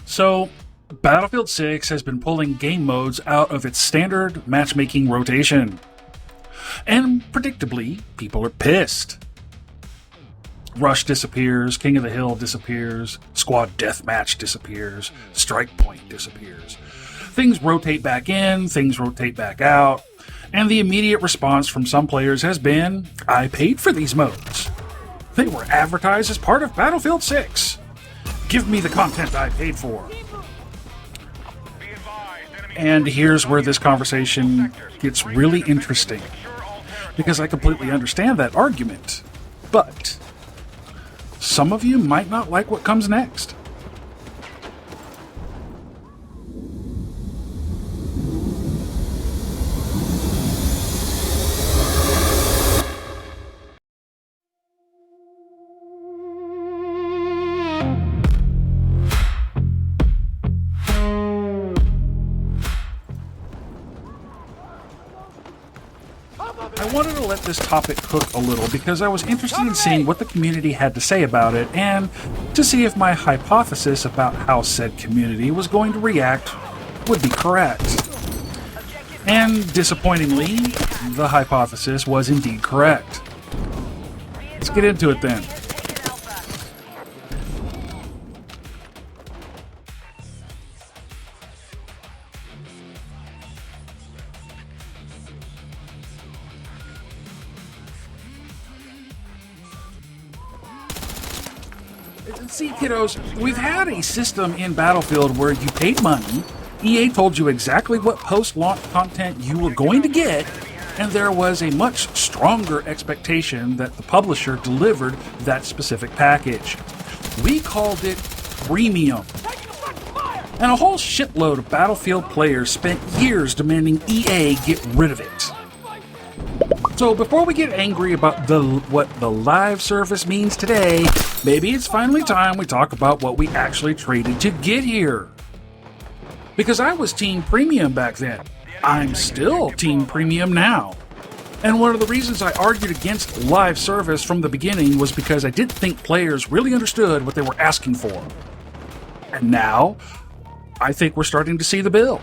So, Battlefield 6 has been pulling game modes out of its standard matchmaking rotation. And predictably, people are pissed. Rush disappears, King of the Hill disappears, Squad Deathmatch disappears, Strike Point disappears. Things rotate back in, things rotate back out, and the immediate response from some players has been, I paid for these modes. They were advertised as part of Battlefield 6. Give me the content I paid for. And here's where this conversation gets really interesting, because I completely understand that argument, but some of you might not like what comes next. I wanted to let this topic cook a little because I was interested in seeing what the community had to say about it and to see if my hypothesis about how said community was going to react would be correct. And disappointingly, the hypothesis was indeed correct. Let's get into it then. See, kiddos, we've had a system in Battlefield where you paid money, EA told you exactly what post-launch content you were going to get, and there was a much stronger expectation that the publisher delivered that specific package. We called it premium. And a whole shitload of Battlefield players spent years demanding EA get rid of it. So before we get angry about what the live service means today, maybe it's finally time we talk about what we actually traded to get here. Because I was Team Premium back then. I'm still Team Premium now. And one of the reasons I argued against live service from the beginning was because I didn't think players really understood what they were asking for. And now, I think we're starting to see the bill.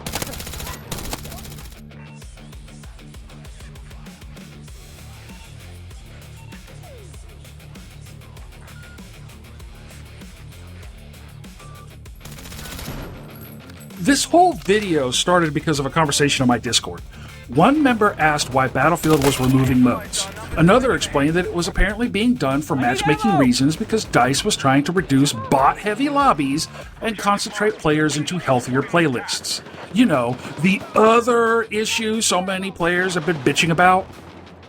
This whole video started because of a conversation on my Discord. One member asked why Battlefield was removing modes. Another explained that it was apparently being done for matchmaking reasons because DICE was trying to reduce bot-heavy lobbies and concentrate players into healthier playlists. You know, the other issue so many players have been bitching about?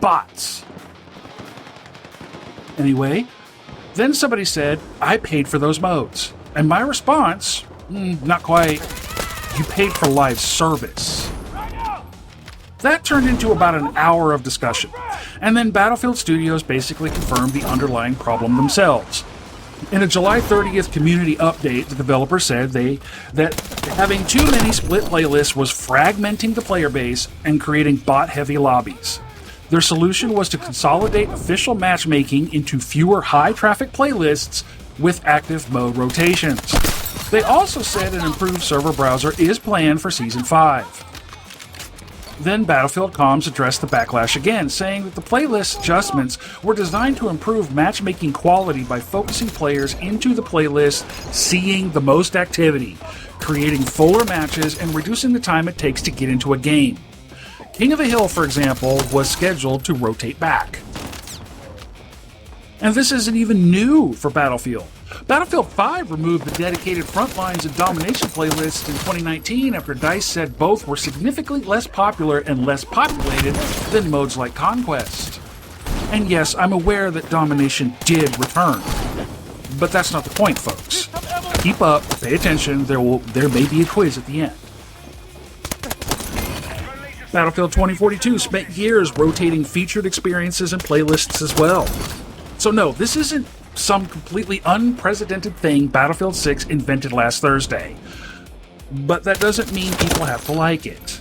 Bots. Anyway, then somebody said, I paid for those modes. And my response, not quite. You paid for live service. That turned into about an hour of discussion, and then Battlefield Studios basically confirmed the underlying problem themselves. In a July 30th community update, the developer said that having too many split playlists was fragmenting the player base and creating bot-heavy lobbies. Their solution was to consolidate official matchmaking into fewer high-traffic playlists with active mode rotations. They also said an improved server browser is planned for Season 5. Then Battlefield Comms addressed the backlash again, saying that the playlist adjustments were designed to improve matchmaking quality by focusing players into the playlist seeing the most activity, creating fuller matches, and reducing the time it takes to get into a game. King of the Hill, for example, was scheduled to rotate back. And this isn't even new for Battlefield. Battlefield 5 removed the dedicated Frontlines and Domination playlists in 2019 after DICE said both were significantly less popular and less populated than modes like Conquest. And yes, I'm aware that Domination did return. But that's not the point, folks. Keep up, pay attention, there may be a quiz at the end. Battlefield 2042 spent years rotating featured experiences and playlists as well. So no, this isn't some completely unprecedented thing Battlefield 6 invented last Thursday. But that doesn't mean people have to like it.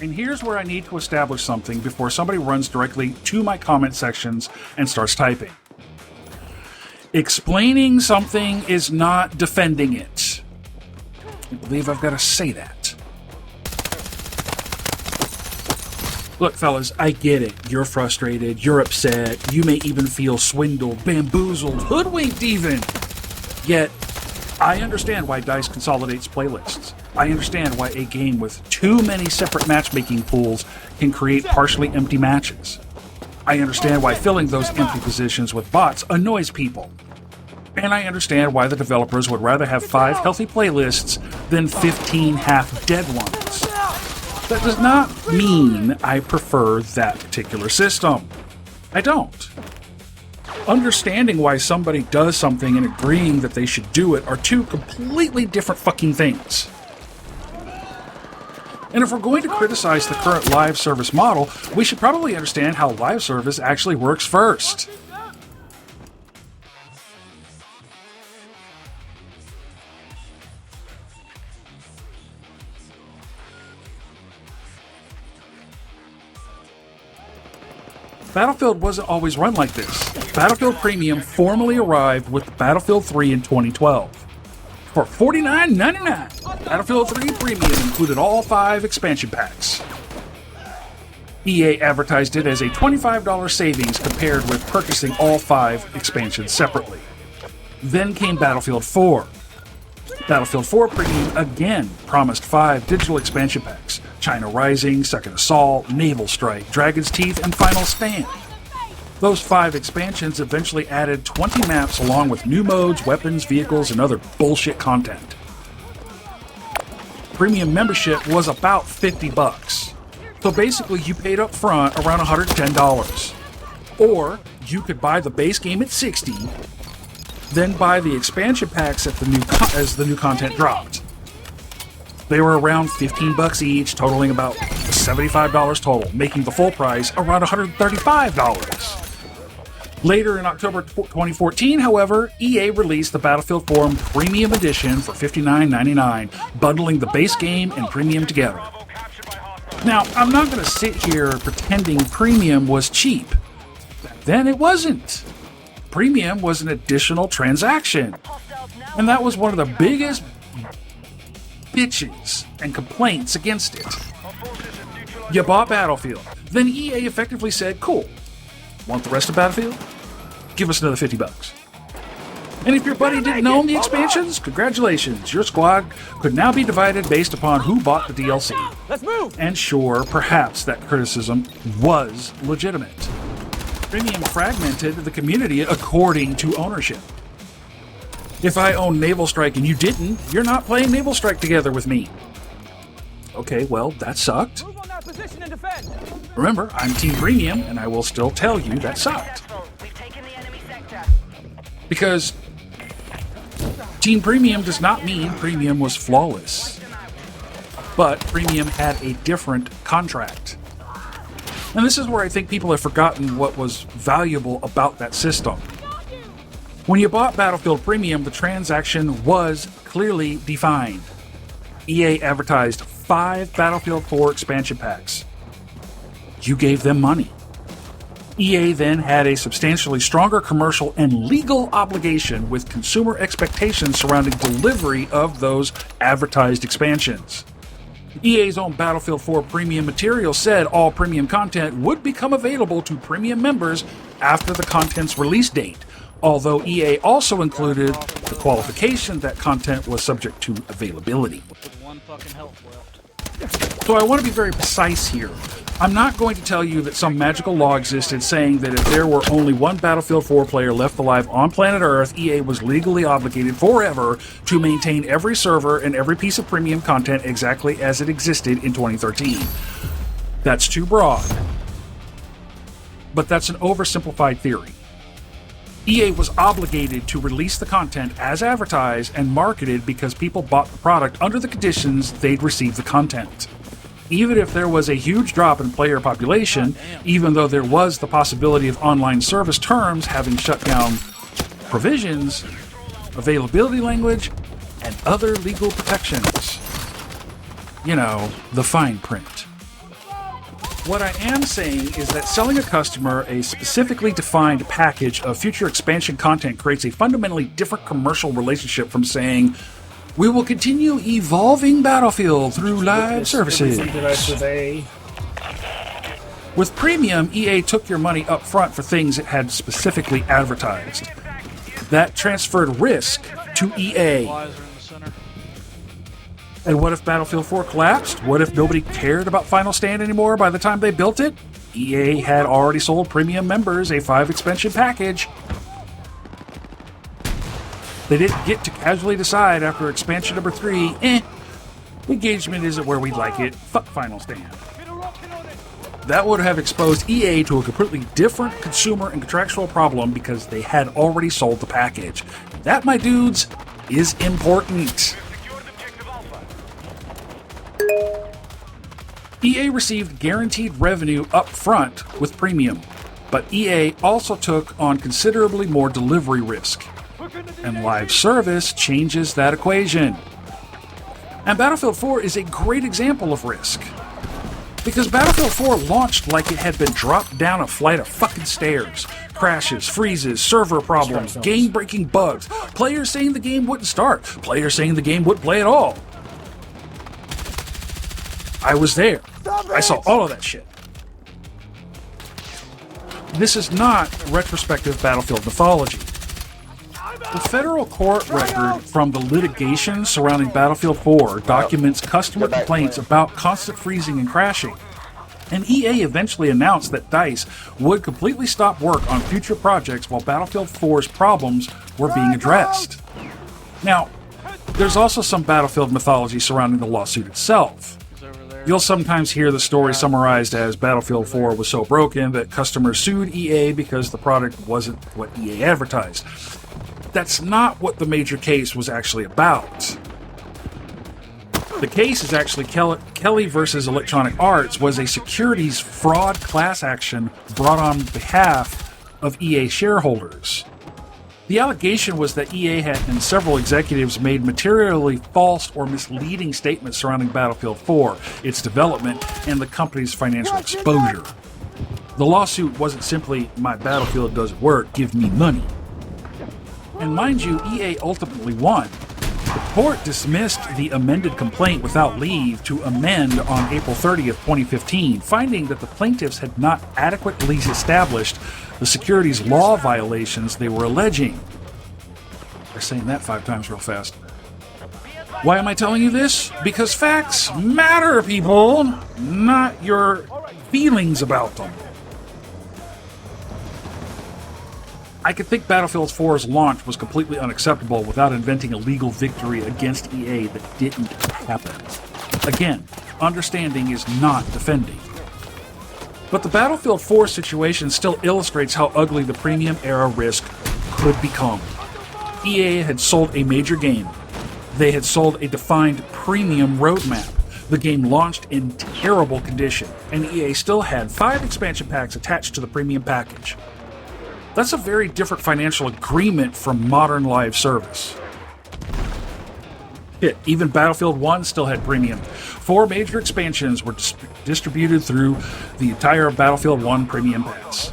And here's where I need to establish something before somebody runs directly to my comment sections and starts typing. Explaining something is not defending it. I believe I've got to say that. Look, fellas, I get it. You're frustrated, you're upset, you may even feel swindled, bamboozled, hoodwinked even. Yet, I understand why DICE consolidates playlists. I understand why a game with too many separate matchmaking pools can create partially empty matches. I understand why filling those empty positions with bots annoys people. And I understand why the developers would rather have 5 healthy playlists than 15 half-dead ones. That does not mean I prefer that particular system. I don't. Understanding why somebody does something and agreeing that they should do it are two completely different fucking things. And if we're going to criticize the current live service model, we should probably understand how live service actually works first. Battlefield wasn't always run like this. Battlefield Premium formally arrived with Battlefield 3 in 2012. For $49.99, Battlefield 3 Premium included all 5 expansion packs. EA advertised it as a $25 savings compared with purchasing all 5 expansions separately. Then came Battlefield 4. Battlefield 4 Premium again promised 5 digital expansion packs: China Rising, Second Assault, Naval Strike, Dragon's Teeth, and Final Stand. Those 5 expansions eventually added 20 maps along with new modes, weapons, vehicles, and other bullshit content. Premium membership was about $50. So basically you paid up front around $110. Or you could buy the base game at $60, then buy the expansion packs at as the new content dropped. They were around $15 each, totaling about $75 total, making the full price around $135. Later in October 2014, however, EA released the Battlefield 4 Premium Edition for $59.99, bundling the base game and Premium together. Now, I'm not going to sit here pretending Premium was cheap. Back then, it wasn't. Premium was an additional transaction. And that was one of the biggest bitches and complaints against it. You bought Battlefield. Then EA effectively said, cool, want the rest of Battlefield? Give us another $50. And if your buddy didn't own the expansions, congratulations, your squad could now be divided based upon who bought the DLC. Let's move! And sure, perhaps that criticism was legitimate. Premium fragmented the community according to ownership. If I own Naval Strike and you didn't, you're not playing Naval Strike together with me. Okay, well, that sucked. Move on that position and defend! Remember, I'm Team Premium, and I will still tell you that sucked. Because Team Premium does not mean Premium was flawless. But Premium had a different contract. And this is where I think people have forgotten what was valuable about that system. When you bought Battlefield Premium, the transaction was clearly defined. EA advertised 5 Battlefield 4 expansion packs. You gave them money. EA then had a substantially stronger commercial and legal obligation with consumer expectations surrounding delivery of those advertised expansions. EA's own Battlefield 4 Premium material said all premium content would become available to premium members after the content's release date, although EA also included the qualification that content was subject to availability. So I want to be very precise here. I'm not going to tell you that some magical law existed saying that if there were only one Battlefield 4 player left alive on planet Earth, EA was legally obligated forever to maintain every server and every piece of premium content exactly as it existed in 2013. That's too broad. But that's an oversimplified theory. EA was obligated to release the content as advertised and marketed because people bought the product under the conditions they'd receive the content. Even if there was a huge drop in player population, even though there was the possibility of online service terms having shut down provisions, availability language, and other legal protections. You know, the fine print. What I am saying is that selling a customer a specifically defined package of future expansion content creates a fundamentally different commercial relationship from saying, We will continue evolving Battlefield through live services. Did I survey? With Premium, EA took your money up front for things it had specifically advertised. That transferred risk to EA. Flies are in the center. And what if Battlefield 4 collapsed? What if nobody cared about Final Stand anymore by the time they built it? EA had already sold Premium members a 5 expansion package. They didn't get to casually decide after expansion number 3, engagement isn't where we'd like it, fuck Final Stand. That would have exposed EA to a completely different consumer and contractual problem because they had already sold the package. That, my dudes, is important. EA received guaranteed revenue up front with Premium, but EA also took on considerably more delivery risk. And live service changes that equation. And Battlefield 4 is a great example of risk. Because Battlefield 4 launched like it had been dropped down a flight of fucking stairs. Crashes, freezes, server problems, game-breaking bugs, players saying the game wouldn't start, players saying the game wouldn't play at all. I was there. I saw all of that shit. This is not retrospective Battlefield mythology. The federal court record from the litigation surrounding Battlefield 4 documents customer complaints about constant freezing and crashing. And EA eventually announced that DICE would completely stop work on future projects while Battlefield 4's problems were being addressed. Now, there's also some Battlefield mythology surrounding the lawsuit itself. You'll sometimes hear the story summarized as Battlefield 4 was so broken that customers sued EA because the product wasn't what EA advertised. That's not what the major case was actually about. The case is actually Kelly versus Electronic Arts was a securities fraud class action brought on behalf of EA shareholders. The allegation was that EA and several executives made materially false or misleading statements surrounding Battlefield 4, its development, and the company's financial exposure. The lawsuit wasn't simply, my Battlefield doesn't work, give me money. And mind you, EA ultimately won. The court dismissed the amended complaint without leave to amend on April 30th, 2015, finding that the plaintiffs had not adequately established the securities law violations they were alleging. They're saying that 5 times real fast. Why am I telling you this? Because facts matter, people, not your feelings about them. I could think Battlefield 4's launch was completely unacceptable without inventing a legal victory against EA that didn't happen. Again, understanding is not defending. But the Battlefield 4 situation still illustrates how ugly the premium era risk could become. EA had sold a major game. They had sold a defined premium roadmap. The game launched in terrible condition, and EA still had 5 expansion packs attached to the premium package. That's a very different financial agreement from modern live service. Even Battlefield 1 still had premium. 4 major expansions were distributed through the entire Battlefield 1 premium pass.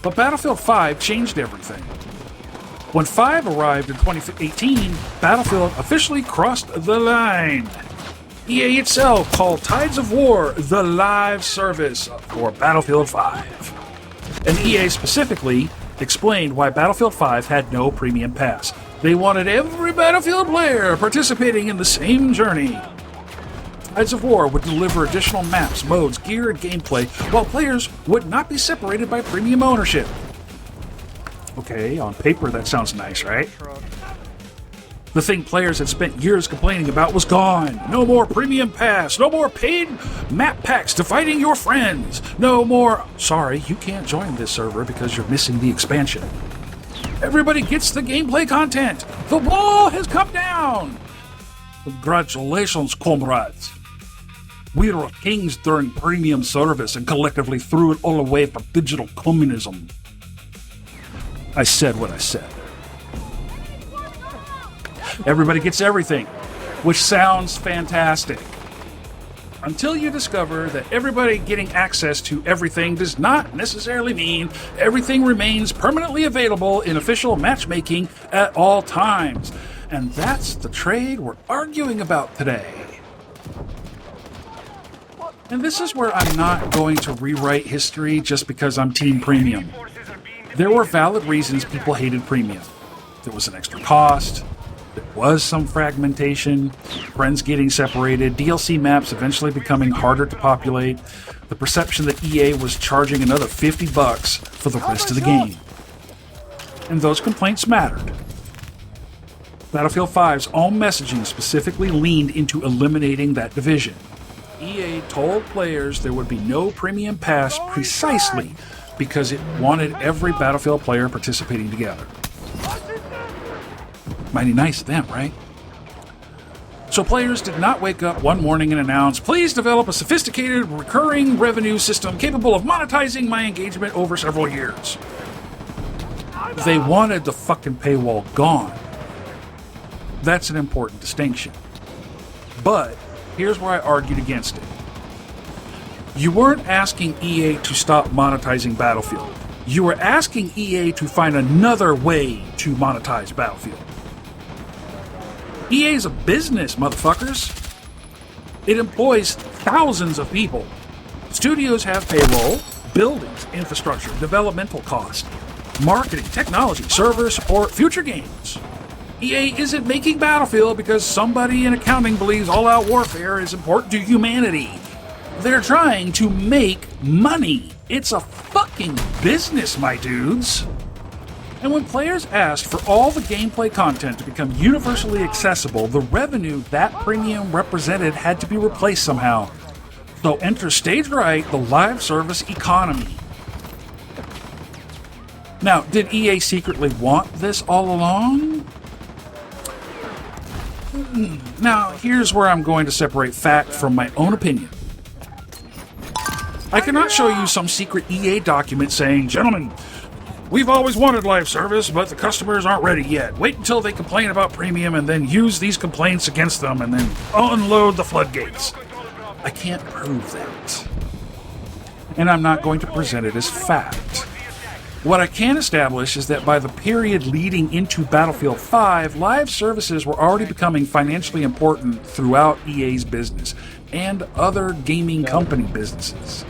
But Battlefield 5 changed everything. When 5 arrived in 2018, Battlefield officially crossed the line. EA itself called Tides of War the live service for Battlefield 5. And EA specifically explained why Battlefield 5 had no premium pass. They wanted every Battlefield player participating in the same journey. Tides of War would deliver additional maps, modes, gear, and gameplay, while players would not be separated by premium ownership. Okay, on paper that sounds nice, right? The thing players had spent years complaining about was gone. No more premium pass, no more paid map packs dividing your friends, no more, sorry, you can't join this server because you're missing the expansion. Everybody gets the gameplay content. The wall has come down. Congratulations, comrades. We were kings during premium service and collectively threw it all away for digital communism. I said what I said. Everybody gets everything, which sounds fantastic. Until you discover that everybody getting access to everything does not necessarily mean everything remains permanently available in official matchmaking at all times. And that's the trade we're arguing about today. And this is where I'm not going to rewrite history just because I'm Team Premium. There were valid reasons people hated Premium. There was an extra cost, there was some fragmentation, friends getting separated, DLC maps eventually becoming harder to populate, the perception that EA was charging another $50 for the rest of the game. And those complaints mattered. Battlefield 5's own messaging specifically leaned into eliminating that division. EA told players there would be no premium pass precisely because it wanted every Battlefield player participating together. Mighty nice of them, right? So players did not wake up one morning and announce, "Please develop a sophisticated recurring revenue system capable of monetizing my engagement over several years." They wanted the fucking paywall gone. That's an important distinction. But here's where I argued against it. You weren't asking EA to stop monetizing Battlefield. You were asking EA to find another way to monetize Battlefield. EA is a business, motherfuckers. It employs thousands of people. Studios have payroll, buildings, infrastructure, developmental cost, marketing, technology, server support, future games. EA isn't making Battlefield because somebody in accounting believes all-out warfare is important to humanity. They're trying to make money. It's a fucking business, my dudes. And when players asked for all the gameplay content to become universally accessible, the revenue that premium represented had to be replaced somehow. So enter stage right, the live service economy. Now, did EA secretly want this all along? Now, here's where I'm going to separate fact from my own opinion. I cannot show you some secret EA document saying, "Gentlemen, we've always wanted live service, but the customers aren't ready yet. Wait until they complain about premium and then use these complaints against them and then unload the floodgates." I can't prove that. And I'm not going to present it as fact. What I can establish is that by the period leading into Battlefield 5, live services were already becoming financially important throughout EA's business and other gaming company businesses.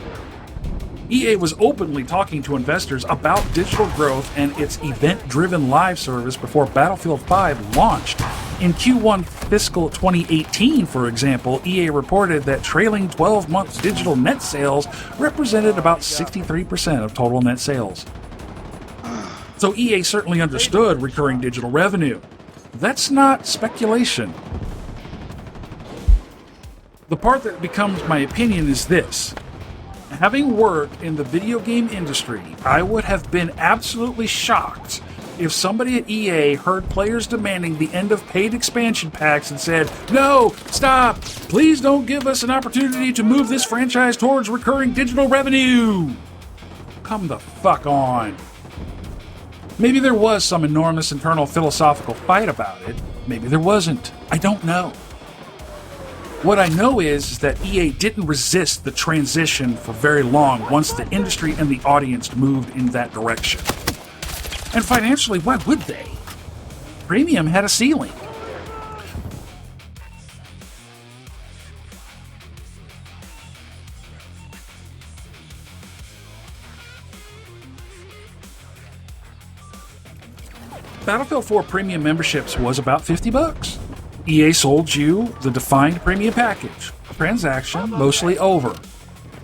EA was openly talking to investors about digital growth and its event-driven live service before Battlefield 5 launched. In Q1 fiscal 2018, for example, EA reported that trailing 12 months digital net sales represented about 63% of total net sales. So EA certainly understood recurring digital revenue. That's not speculation. The part that becomes my opinion is this. Having worked in the video game industry, I would have been absolutely shocked if somebody at EA heard players demanding the end of paid expansion packs and said, "No, stop, please don't give us an opportunity to move this franchise towards recurring digital revenue." Come the fuck on. Maybe there was some enormous internal philosophical fight about it. Maybe there wasn't. I don't know. What I know is that EA didn't resist the transition for very long once the industry and the audience moved in that direction. And financially, why would they? Premium had a ceiling. Battlefield 4 premium memberships was about $50. EA sold you the defined premium package. Transaction mostly over.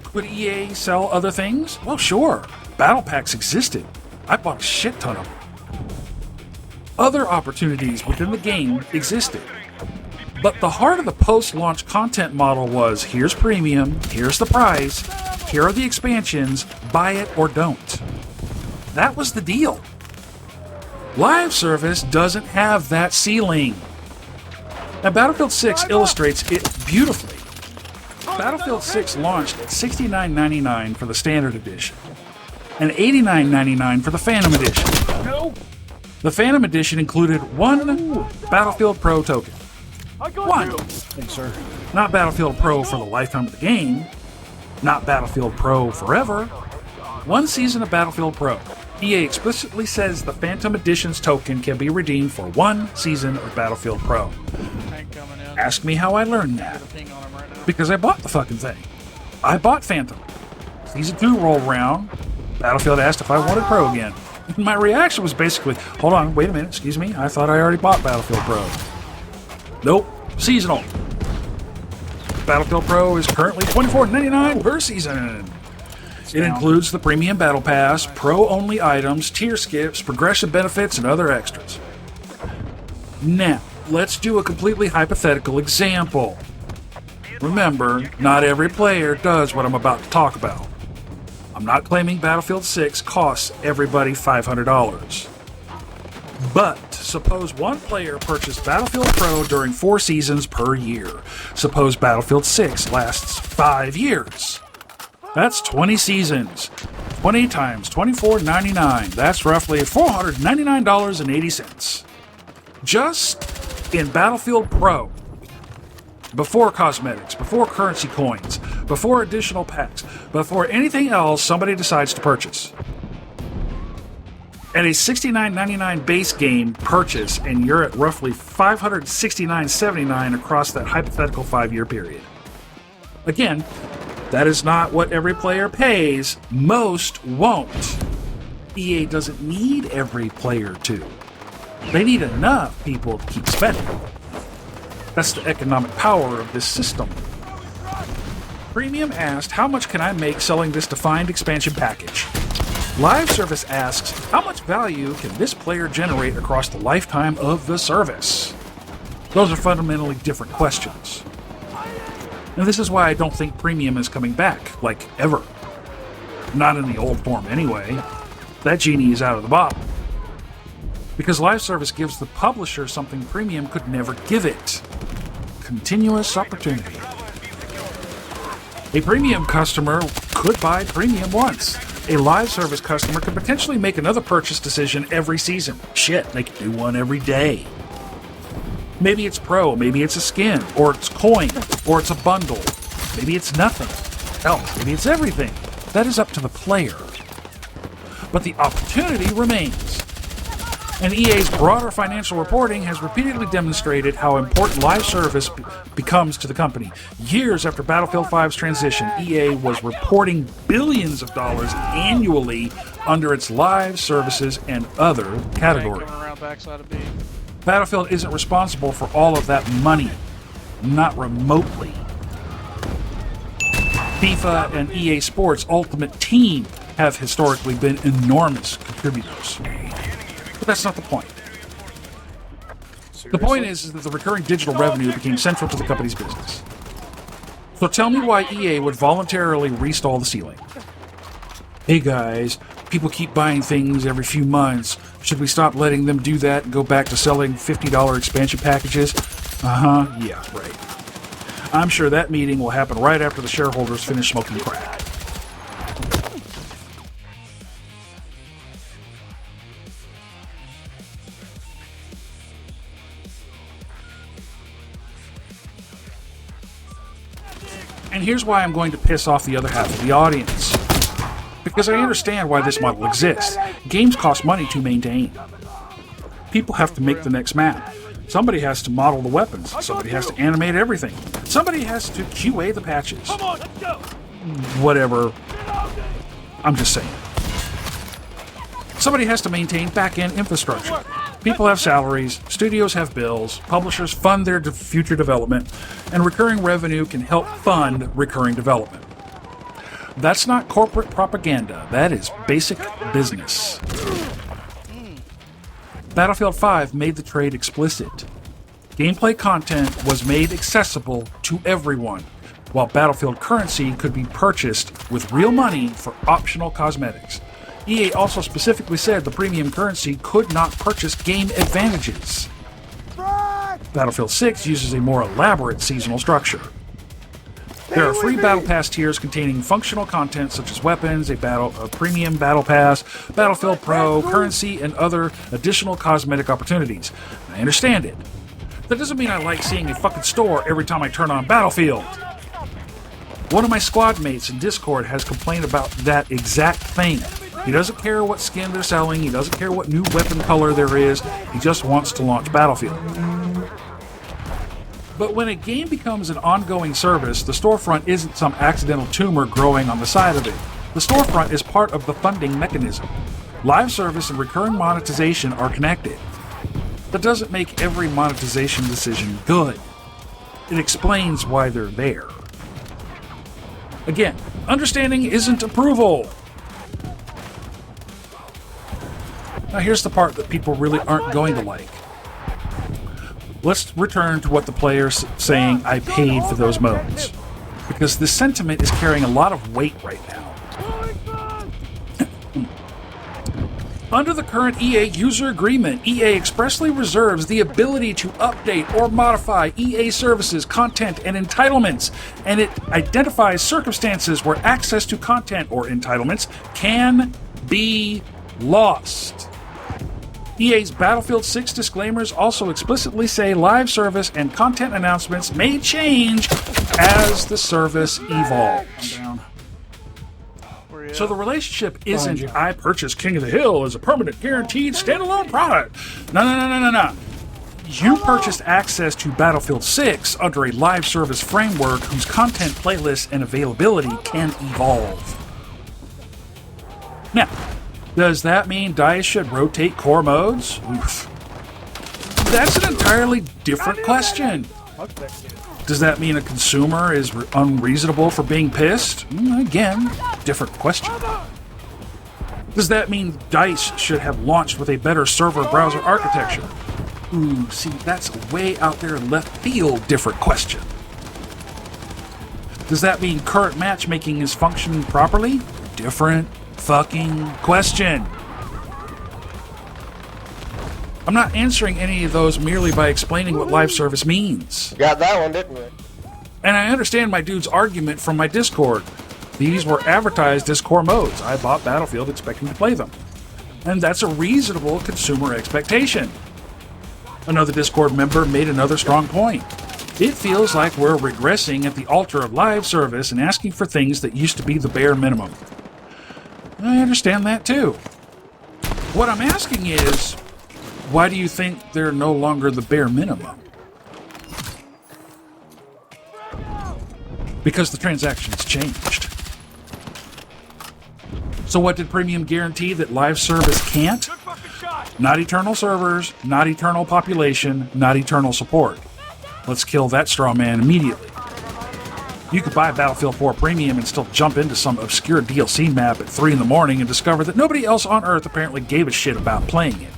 Could EA sell other things? Well, sure. Battle packs existed. I bought a shit ton of them. Other opportunities within the game existed. But the heart of the post-launch content model was, here's premium, here's the price, here are the expansions, buy it or don't. That was the deal. Live service doesn't have that ceiling. Now, Battlefield 6 illustrates it beautifully. Battlefield 6 launched at $69.99 for the Standard Edition and $89.99 for the Phantom Edition. The Phantom Edition included one Battlefield Pro token. One. Thanks, sir. Not Battlefield Pro for the lifetime of the game. Not Battlefield Pro forever. One season of Battlefield Pro. EA explicitly says the Phantom Edition's token can be redeemed for one season of Battlefield Pro. Tank coming in. Ask me how I learned that. Get a ping on him right now. Because I bought the fucking thing. I bought Phantom. Season 2 rolled around. Battlefield asked if I wanted Pro again. My reaction was basically, hold on, wait a minute, excuse me, I thought I already bought Battlefield Pro. Nope, seasonal. Battlefield Pro is currently $24.99 per season. It includes the Premium Battle Pass, Pro-only items, tier skips, progression benefits, and other extras. Now, let's do a completely hypothetical example. Remember, not every player does what I'm about to talk about. I'm not claiming Battlefield 6 costs everybody $500. But suppose one player purchased Battlefield Pro during 4 seasons per year. Suppose Battlefield 6 lasts 5 years. That's 20 seasons. 20 times $24.99. That's roughly $499.80. Just in Battlefield Pro. Before cosmetics, before currency coins, before additional packs, before anything else somebody decides to purchase. And a $69.99 base game purchase, and you're at roughly $569.79 across that hypothetical 5-year period. Again, that is not what every player pays. Most won't. EA doesn't need every player to. They need enough people to keep spending. That's the economic power of this system. Premium asked, how much can I make selling this defined expansion package? Live Service asks, how much value can this player generate across the lifetime of the service? Those are fundamentally different questions. And this is why I don't think Premium is coming back, like ever. Not in the old form anyway. That genie is out of the bottle. Because Live Service gives the publisher something Premium could never give it. Continuous opportunity. A Premium customer could buy Premium once. A Live Service customer could potentially make another purchase decision every season. Shit, they could do one every day. Maybe it's Pro, maybe it's a skin, or it's coin, or it's a bundle. Maybe it's nothing. Hell, maybe it's everything. That is up to the player. But the opportunity remains. And EA's broader financial reporting has repeatedly demonstrated how important live service becomes to the company. Years after Battlefield 5's transition, EA was reporting billions of dollars annually under its live services and other category. Battlefield isn't responsible for all of that money. Not remotely. FIFA and EA Sports Ultimate Team have historically been enormous contributors. But that's not the point. The point is that the recurring digital revenue became central to the company's business. So tell me why EA would voluntarily restall the ceiling. Hey guys, people keep buying things every few months. Should we stop letting them do that and go back to selling $50 expansion packages? Yeah, right. I'm sure that meeting will happen right after the shareholders finish smoking crack. And here's why I'm going to piss off the other half of the audience. Because I understand why this model exists. Games cost money to maintain. People have to make the next map. Somebody has to model the weapons. Somebody has to animate everything. Somebody has to QA the patches. Whatever. I'm just saying. Somebody has to maintain back-end infrastructure. People have salaries, studios have bills, publishers fund their future development, and recurring revenue can help fund recurring development. That's not corporate propaganda. That is basic business. Battlefield 5 made the trade explicit. Gameplay content was made accessible to everyone, while Battlefield currency could be purchased with real money for optional cosmetics. EA also specifically said the premium currency could not purchase game advantages. Battlefield 6 uses a more elaborate seasonal structure. There are free Battle Pass tiers containing functional content such as weapons, a premium Battle Pass, Battlefield Pro, currency, and other additional cosmetic opportunities. I understand it. That doesn't mean I like seeing a fucking store every time I turn on Battlefield. One of my squad mates in Discord has complained about that exact thing. He doesn't care what skin they're selling. He doesn't care what new weapon color there is. He just wants to launch Battlefield. But when a game becomes an ongoing service, the storefront isn't some accidental tumor growing on the side of it. The storefront is part of the funding mechanism. Live service and recurring monetization are connected. That doesn't make every monetization decision good. It explains why they're there. Again, understanding isn't approval. Now here's the part that people really aren't going to like. Let's return to what the player's saying, I paid for those modes. Because this sentiment is carrying a lot of weight right now. Under the current EA user agreement, EA expressly reserves the ability to update or modify EA services, content, and entitlements, and it identifies circumstances where access to content or entitlements can be lost. EA's Battlefield 6 disclaimers also explicitly say live service and content announcements may change as the service evolves. So the relationship isn't I purchased King of the Hill as a permanent guaranteed standalone product. No. You purchased access to Battlefield 6 under a live service framework whose content, playlists, and availability can evolve. Now, does that mean DICE should rotate core modes? Oof. That's an entirely different question. Does that mean a consumer is unreasonable for being pissed? Again, different question. Does that mean DICE should have launched with a better server browser architecture? Ooh, see, that's way out there in left field, different question. Does that mean current matchmaking is functioning properly? Different fucking question. I'm not answering any of those merely by explaining what live service means. Got that one, didn't we? And I understand my dude's argument from my Discord. These were advertised as core modes. I bought Battlefield expecting to play them. And that's a reasonable consumer expectation. Another Discord member made another strong point. It feels like we're regressing at the altar of live service and asking for things that used to be the bare minimum. I understand that too. What I'm asking is, why do you think they're no longer the bare minimum? Because the transactions changed. So what did Premium guarantee that live service can't? Not eternal servers, not eternal population, not eternal support. Let's kill that straw man immediately. You could buy Battlefield 4 Premium and still jump into some obscure DLC map at 3 in the morning and discover that nobody else on Earth apparently gave a shit about playing it.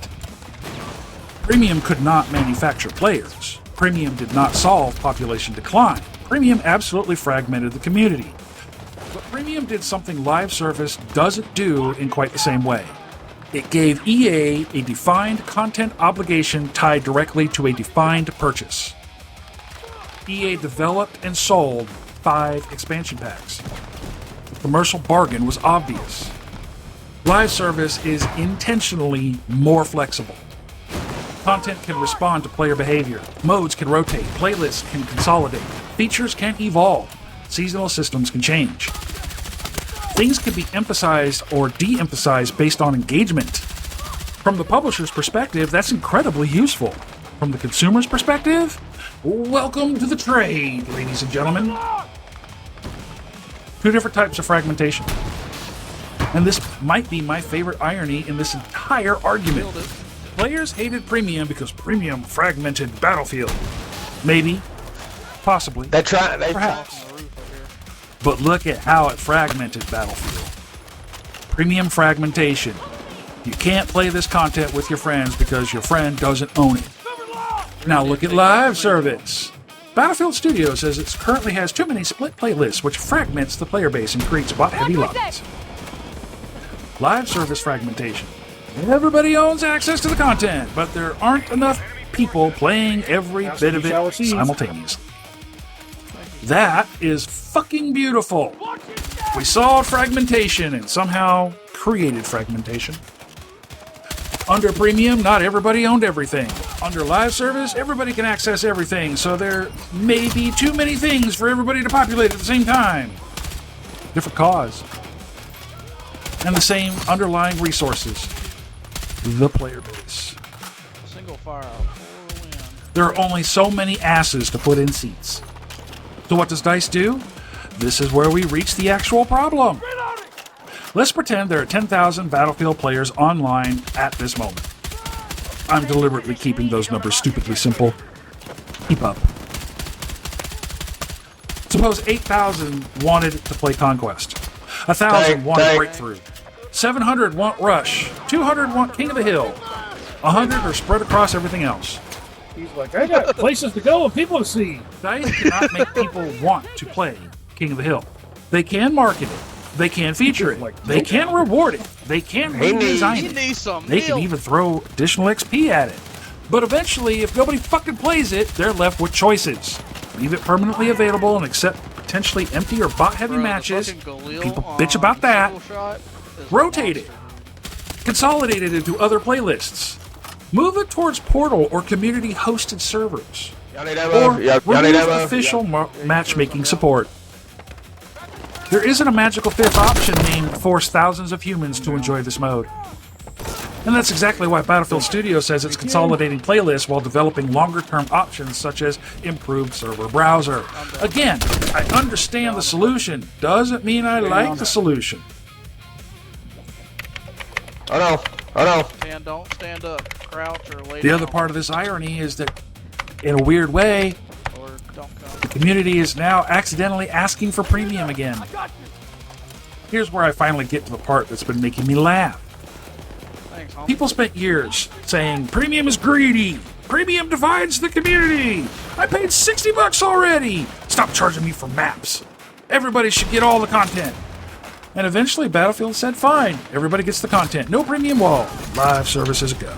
Premium could not manufacture players. Premium did not solve population decline. Premium absolutely fragmented the community. But Premium did something live service doesn't do in quite the same way. It gave EA a defined content obligation tied directly to a defined purchase. EA developed and sold 5 expansion packs. The commercial bargain was obvious. Live service is intentionally more flexible. Content can respond to player behavior. Modes can rotate. Playlists can consolidate. Features can evolve. Seasonal systems can change. Things can be emphasized or de-emphasized based on engagement. From the publisher's perspective, that's incredibly useful. From the consumer's perspective, welcome to the trade, ladies and gentlemen. 2 different types of fragmentation. And this might be my favorite irony in this entire argument. Players hated Premium because Premium fragmented Battlefield. Maybe. Possibly. Perhaps. But look at how it fragmented Battlefield. Premium fragmentation. You can't play this content with your friends because your friend doesn't own it. Now look at live service. Battlefield Studio says it currently has too many split playlists, which fragments the player base and creates bot-heavy lobbies. Live service fragmentation. Everybody owns access to the content, but there aren't enough people playing every bit of it simultaneously. That is fucking beautiful. We solved fragmentation and somehow created fragmentation. Under Premium, not everybody owned everything. Under live service, everybody can access everything, so there may be too many things for everybody to populate at the same time. Different cause. and the same underlying resources, the player base. Single fire out for the win. There are only so many asses to put in seats. So what does DICE do? This is where we reach the actual problem. Let's pretend there are 10,000 Battlefield players online at this moment. I'm deliberately keeping those numbers stupidly simple. Keep up. Suppose 8,000 wanted to play Conquest. 1,000 want Breakthrough. 700 want Rush. 200 want King of the Hill. 100 are spread across everything else. He's like, I got places to go and people to see. DICE cannot make people want to play King of the Hill. They can market it. They can feature it. They can reward it. They can redesign He it. needs some They can milk. even throw additional XP at it. But eventually, if nobody fucking plays it, they're left with choices. Leave it permanently available and accept potentially empty or bot-heavy Bro, the matches. fucking Galil People on bitch about that. single shot is Rotate it. Consolidate it into other playlists. Move it towards Portal or community-hosted servers. Or remove official matchmaking support. There isn't a magical fifth option named force thousands of humans to enjoy this mode. And that's exactly why Battlefield Studios says it's consolidating playlists while developing longer-term options such as improved server browser. Again, I understand the solution. Doesn't mean I like the solution. Oh no. And don't stand up, crouch, or lay The down. other part of this irony is that, in a weird way, Or don't come. the community is now accidentally asking for premium again. Here's where I finally get to the part that's been making me laugh. Thanks, homie. People spent years saying premium is greedy. Premium divides the community. I paid $60 already. Stop charging me for maps. Everybody should get all the content. And eventually Battlefield said, fine, everybody gets the content. No premium wall. Live services go.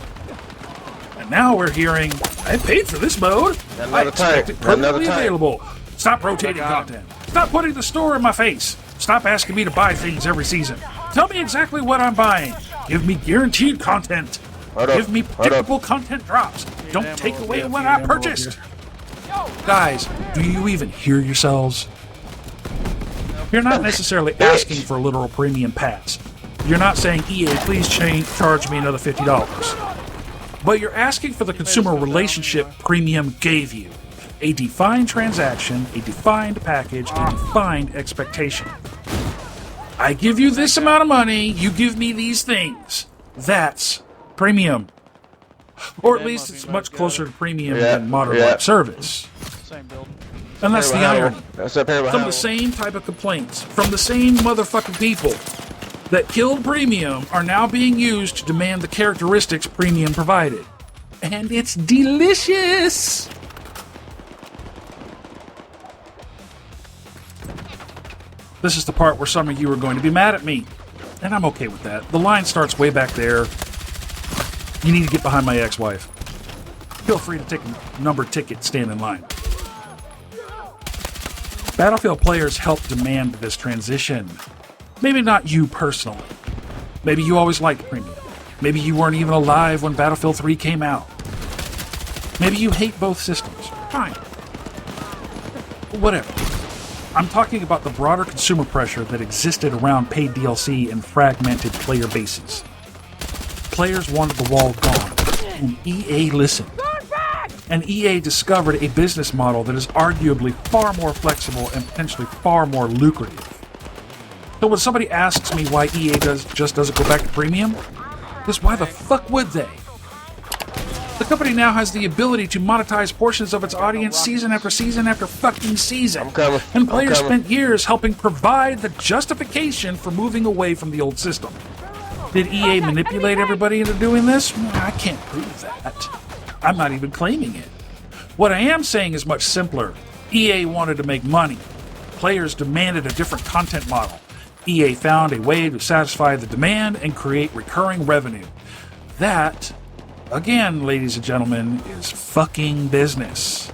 And now we're hearing, I paid for this mode. I expect it permanently available. Stop rotating content. Stop putting the store in my face. Stop asking me to buy things every season. Tell me exactly what I'm buying. Give me guaranteed content. Give me predictable content drops. Don't take away what I purchased. Guys, do you even hear yourselves? You're not necessarily asking for a literal premium pass. You're not saying, EA, please charge me another $50. But you're asking for the consumer relationship premium gave you. A defined transaction, a defined package, a defined expectation. I give you this amount of money, you give me these things. That's premium. Or at least it's much closer to premium than modern web service. Same building. And that's the irony. That's up here Some of the same type of complaints from the same motherfucking people that killed premium are now being used to demand the characteristics premium provided. And it's delicious! This is the part where some of you are going to be mad at me. And I'm okay with that. The line starts way back there. You need to get behind my ex-wife. Feel free to take a numbered ticket, stand in line. Battlefield players helped demand this transition. Maybe not you personally. Maybe you always liked premium. Maybe you weren't even alive when Battlefield 3 came out. Maybe you hate both systems. Fine. Whatever. I'm talking about the broader consumer pressure that existed around paid DLC and fragmented player bases. Players wanted the wall gone, and EA listened. And EA discovered a business model that is arguably far more flexible and potentially far more lucrative. So when somebody asks me why EA just doesn't go back to premium, because why the fuck would they? The company now has the ability to monetize portions of its audience season after season after fucking season. And players spent years helping provide the justification for moving away from the old system. Did EA manipulate everybody into doing this? I can't prove that. I'm not even claiming it. What I am saying is much simpler. EA wanted to make money. Players demanded a different content model. EA found a way to satisfy the demand and create recurring revenue. That, again, ladies and gentlemen, is fucking business.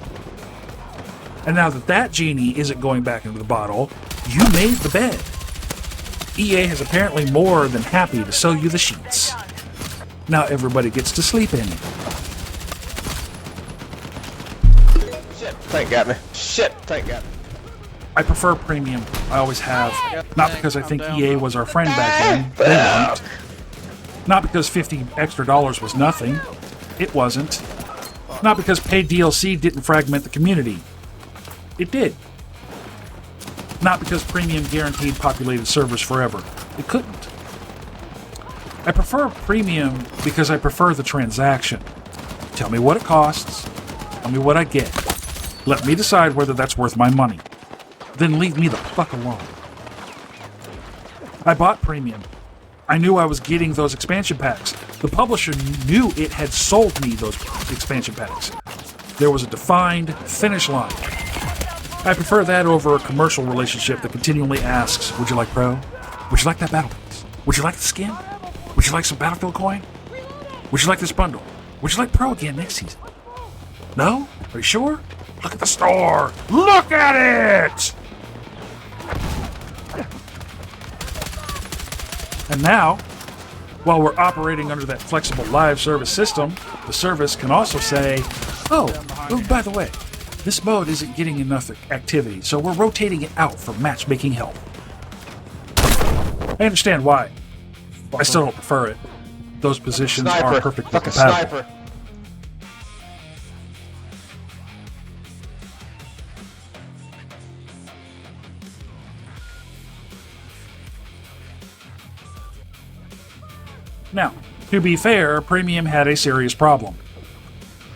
And now that that genie isn't going back into the bottle, you made the bed. EA has apparently more than happy to sell you the sheets. Now everybody gets to sleep in. Shit, tank got me. Shit, tank got me. I prefer premium. I always have. got the Not thing. because I I'm think down, EA though. was our friend back then. They weren't. Not because $50 extra was nothing. It wasn't. Not because paid DLC didn't fragment the community. It did. Not because premium guaranteed populated servers forever. It couldn't. I prefer premium because I prefer the transaction. Tell me what it costs. Tell me what I get. Let me decide whether that's worth my money. Then leave me the fuck alone. I bought premium. I knew I was getting those expansion packs. The publisher knew it had sold me those expansion packs. There was a defined finish line. I prefer that over a commercial relationship that continually asks, would you like Pro? Would you like that battle pass? Would you like the skin? Would you like some Battlefield coin? Would you like this bundle? Would you like Pro again next season? No? Are you sure? Look at the store! Look at it! And now, while we're operating under that flexible live service system, the service can also say, oh, by the way, this mode isn't getting enough activity, so we're rotating it out for matchmaking help. I understand why. I still don't prefer it. Those positions are perfectly Fucking compatible. sniper. Now, to be fair, Premium had a serious problem.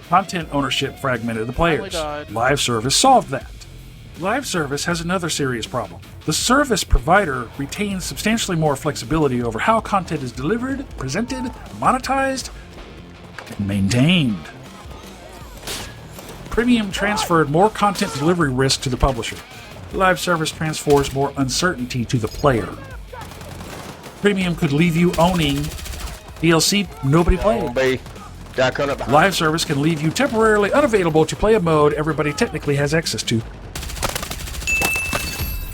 Content ownership fragmented the players. died. Live service solved that. Live service has another serious problem. The service provider retains substantially more flexibility over how content is delivered, presented, monetized, and maintained. Premium transferred more content delivery risk to the publisher. Live service transfers more uncertainty to the player. Premium could leave you owning DLC nobody played. Live service can leave you temporarily unavailable to play a mode everybody technically has access to.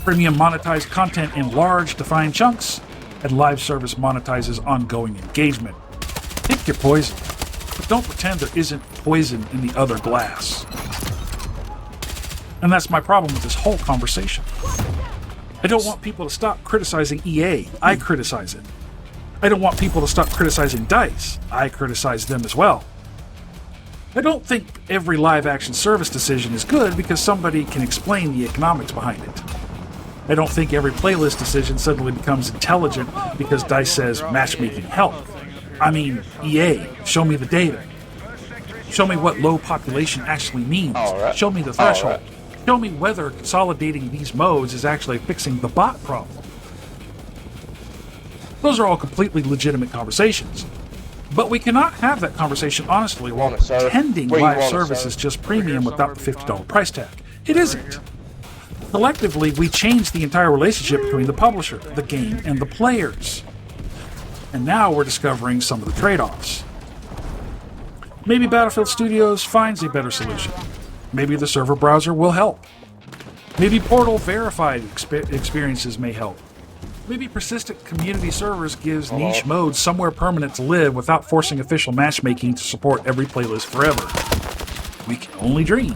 Premium monetized content in large, defined chunks, and live service monetizes ongoing engagement. Pick your poison, but don't pretend there isn't poison in the other glass. And that's my problem with this whole conversation. I don't want people to stop criticizing EA. I criticize it. I don't want people to stop criticizing DICE. I criticize them as well. I don't think every live-action service decision is good because somebody can explain the economics behind it. I don't think every playlist decision suddenly becomes intelligent because DICE says matchmaking helped. I mean, EA, show me the data. Show me what low population actually means. Show me the threshold. Show me whether consolidating these modes is actually fixing the bot problem. Those are all completely legitimate conversations. But we cannot have that conversation honestly while pretending live service is just premium without the $50 price tag. It isn't. Collectively, we changed the entire relationship between the publisher, the game, and the players. And now we're discovering some of the trade-offs. Maybe Battlefield Studios finds a better solution. Maybe the server browser will help. Maybe Portal verified experiences may help. Maybe persistent community servers gives niche modes somewhere permanent to live without forcing official matchmaking to support every playlist forever. We can only dream.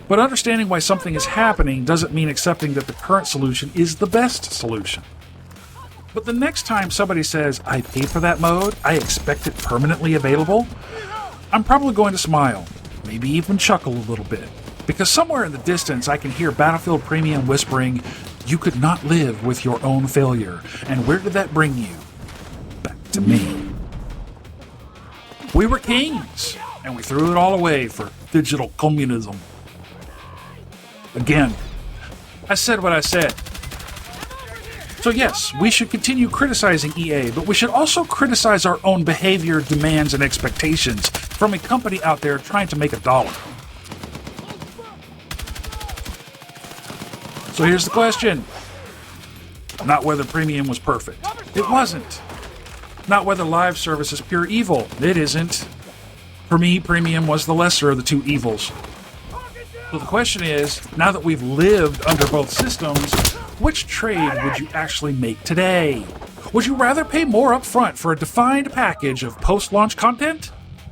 But understanding why something is happening doesn't mean accepting that the current solution is the best solution. But the next time somebody says, I paid for that mode, I expect it permanently available, I'm probably going to smile, maybe even chuckle a little bit. Because somewhere in the distance I can hear Battlefield Premium whispering, you could not live with your own failure. And where did that bring you? Back to me. We were kings, and we threw it all away for digital communism. Again, I said what I said. So yes, we should continue criticizing EA, but we should also criticize our own behavior, demands, and expectations from a company out there trying to make $1. So here's the question. Not whether Premium was perfect. It wasn't. Not whether live service is pure evil. It isn't. For me, Premium was the lesser of the two evils. So the question is, now that we've lived under both systems, which trade would you actually make today? Would you rather pay more up front for a defined package of post-launch content?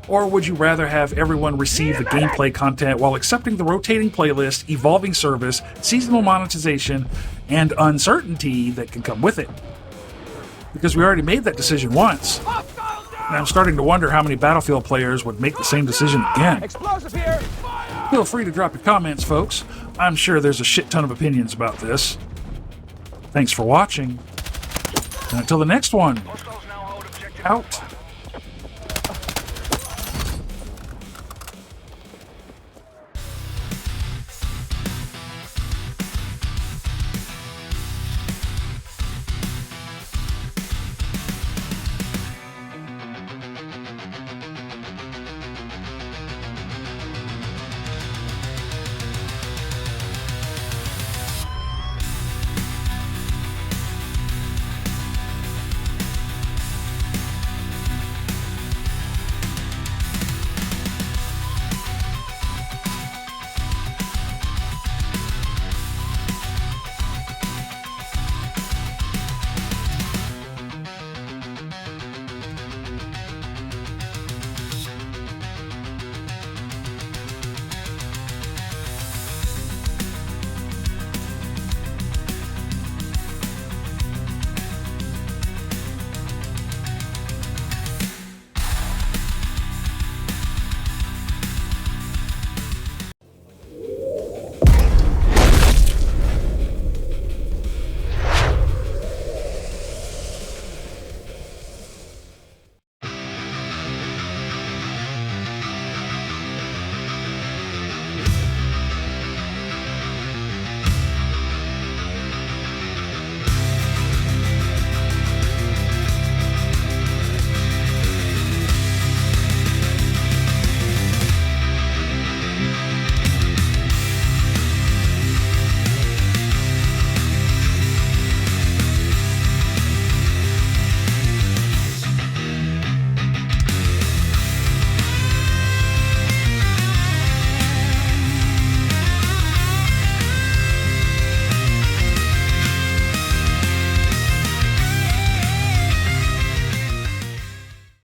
Or would you rather have everyone receive the gameplay content while accepting the rotating playlist, evolving service, seasonal monetization, and uncertainty that can come with it? Because we already made that decision once. And I'm starting to wonder how many Battlefield players would make the same decision again. Explosive here! Feel free to drop your comments, folks. I'm sure there's a shit ton of opinions about this. Thanks for watching. And until the next one, out.